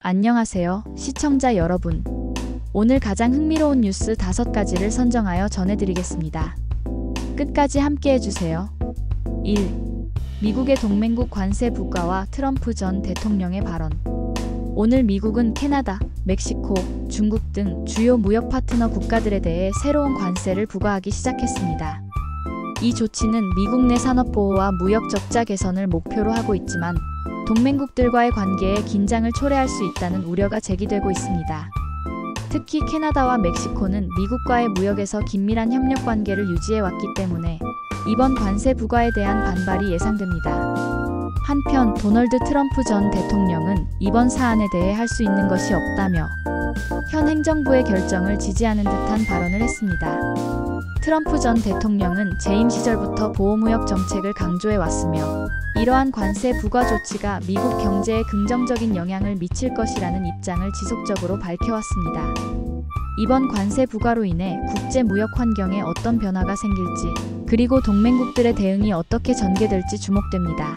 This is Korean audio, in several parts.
안녕하세요, 시청자 여러분. 오늘 가장 흥미로운 뉴스 5가지를 선정하여 전해드리겠습니다. 끝까지 함께 해주세요. 1. 미국의 동맹국 관세 부과와 트럼프 전 대통령의 발언. 오늘 미국은 캐나다, 멕시코, 중국 등 주요 무역 파트너 국가들에 대해 새로운 관세를 부과하기 시작했습니다. 이 조치는 미국 내 산업 보호와 무역 적자 개선을 목표로 하고 있지만 동맹국들과의 관계에 긴장을 초래할 수 있다는 우려가 제기되고 있습니다. 특히 캐나다와 멕시코는 미국과의 무역에서 긴밀한 협력 관계를 유지해왔기 때문에 이번 관세 부과에 대한 반발이 예상됩니다. 한편 도널드 트럼프 전 대통령은 이번 사안에 대해 할 수 있는 것이 없다며 현 행정부의 결정을 지지하는 듯한 발언을 했습니다. 트럼프 전 대통령은 재임 시절부터 보호무역 정책을 강조해왔으며 이러한 관세 부과 조치가 미국 경제에 긍정적인 영향을 미칠 것이라는 입장을 지속적으로 밝혀왔습니다. 이번 관세 부과로 인해 국제 무역 환경에 어떤 변화가 생길지, 그리고 동맹국들의 대응이 어떻게 전개될지 주목됩니다.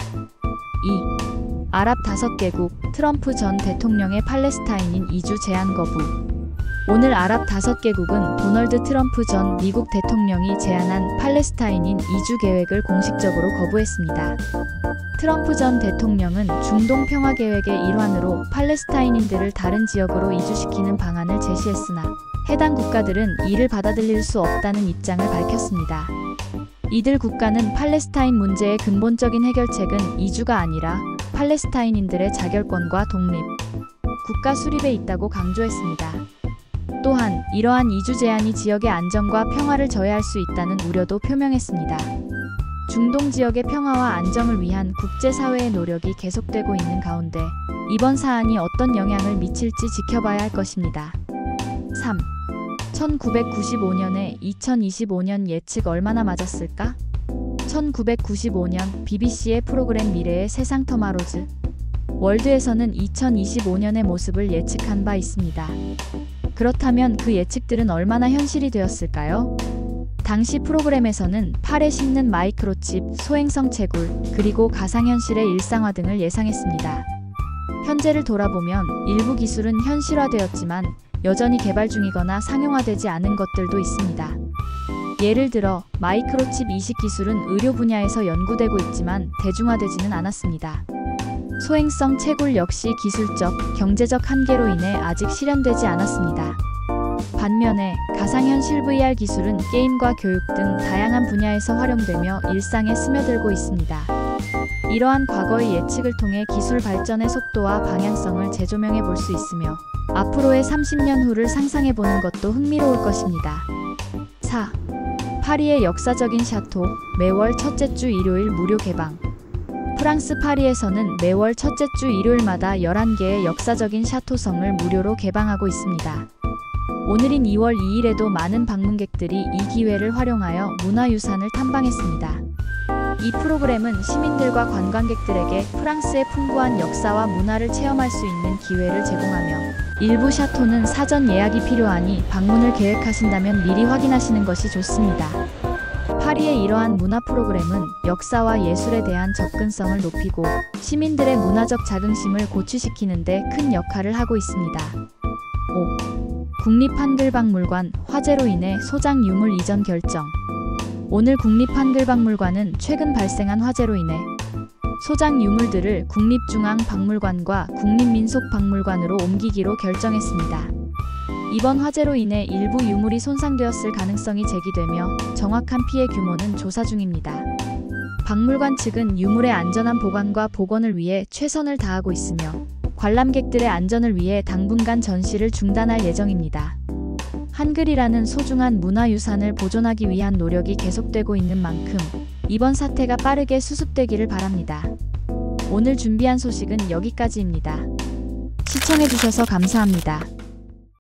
2. 아랍 5개국, 트럼프 전 대통령의 팔레스타인인 이주 제한 거부. 오늘 아랍 5개국은 도널드 트럼프 전 미국 대통령이 제안한 팔레스타인인 이주 계획을 공식적으로 거부했습니다. 트럼프 전 대통령은 중동 평화 계획의 일환으로 팔레스타인인들을 다른 지역으로 이주시키는 방안을 제시했으나 해당 국가들은 이를 받아들일 수 없다는 입장을 밝혔습니다. 이들 국가는 팔레스타인 문제의 근본적인 해결책은 이주가 아니라 팔레스타인인들의 자결권과 독립, 국가 수립에 있다고 강조했습니다. 또한 이러한 이주 제한이 지역의 안정과 평화를 저해할 수 있다는 우려도 표명했습니다. 중동 지역의 평화와 안정을 위한 국제사회의 노력이 계속되고 있는 가운데 이번 사안이 어떤 영향을 미칠지 지켜봐야 할 것입니다. 3. 1995년에 2025년 예측 얼마나 맞았을까? 1995년 BBC의 프로그램 미래의 세상 터마로즈 월드에서는 2025년의 모습을 예측한 바 있습니다. 그렇다면 그 예측들은 얼마나 현실이 되었을까요? 당시 프로그램에서는 팔에 심는 마이크로칩, 소행성 채굴, 그리고 가상현실의 일상화 등을 예상했습니다. 현재를 돌아보면 일부 기술은 현실화되었지만 여전히 개발 중이거나 상용화되지 않은 것들도 있습니다. 예를 들어 마이크로칩 이식 기술은 의료 분야에서 연구되고 있지만 대중화되지는 않았습니다. 소행성 채굴 역시 기술적, 경제적 한계로 인해 아직 실현되지 않았습니다. 반면에 가상현실 VR 기술은 게임과 교육 등 다양한 분야에서 활용되며 일상에 스며들고 있습니다. 이러한 과거의 예측을 통해 기술 발전의 속도와 방향성을 재조명해 볼 수 있으며 앞으로의 30년 후를 상상해 보는 것도 흥미로울 것입니다. 4. 파리의 역사적인 샤토, 매월 첫째 주 일요일 무료 개방. 프랑스 파리에서는 매월 첫째 주 일요일마다 11개의 역사적인 샤토성을 무료로 개방하고 있습니다. 오늘인 2월 2일에도 많은 방문객들이 이 기회를 활용하여 문화유산을 탐방했습니다. 이 프로그램은 시민들과 관광객들에게 프랑스의 풍부한 역사와 문화를 체험할 수 있는 기회를 제공하며 일부 샤토는 사전 예약이 필요하니 방문을 계획하신다면 미리 확인하시는 것이 좋습니다. 파리의 이러한 문화 프로그램은 역사와 예술에 대한 접근성을 높이고 시민들의 문화적 자긍심을 고취시키는 데 큰 역할을 하고 있습니다. 5. 국립한글박물관 화재로 인해 소장 유물 이전 결정. 오늘 국립한글박물관은 최근 발생한 화재로 인해 소장 유물들을 국립중앙박물관과 국립민속박물관으로 옮기기로 결정했습니다. 이번 화재로 인해 일부 유물이 손상되었을 가능성이 제기되며 정확한 피해 규모는 조사 중입니다. 박물관 측은 유물의 안전한 보관과 복원을 위해 최선을 다하고 있으며 관람객들의 안전을 위해 당분간 전시를 중단할 예정입니다. 한글이라는 소중한 문화유산을 보존하기 위한 노력이 계속되고 있는 만큼 이번 사태가 빠르게 수습되기를 바랍니다. 오늘 준비한 소식은 여기까지입니다. 시청해주셔서 감사합니다.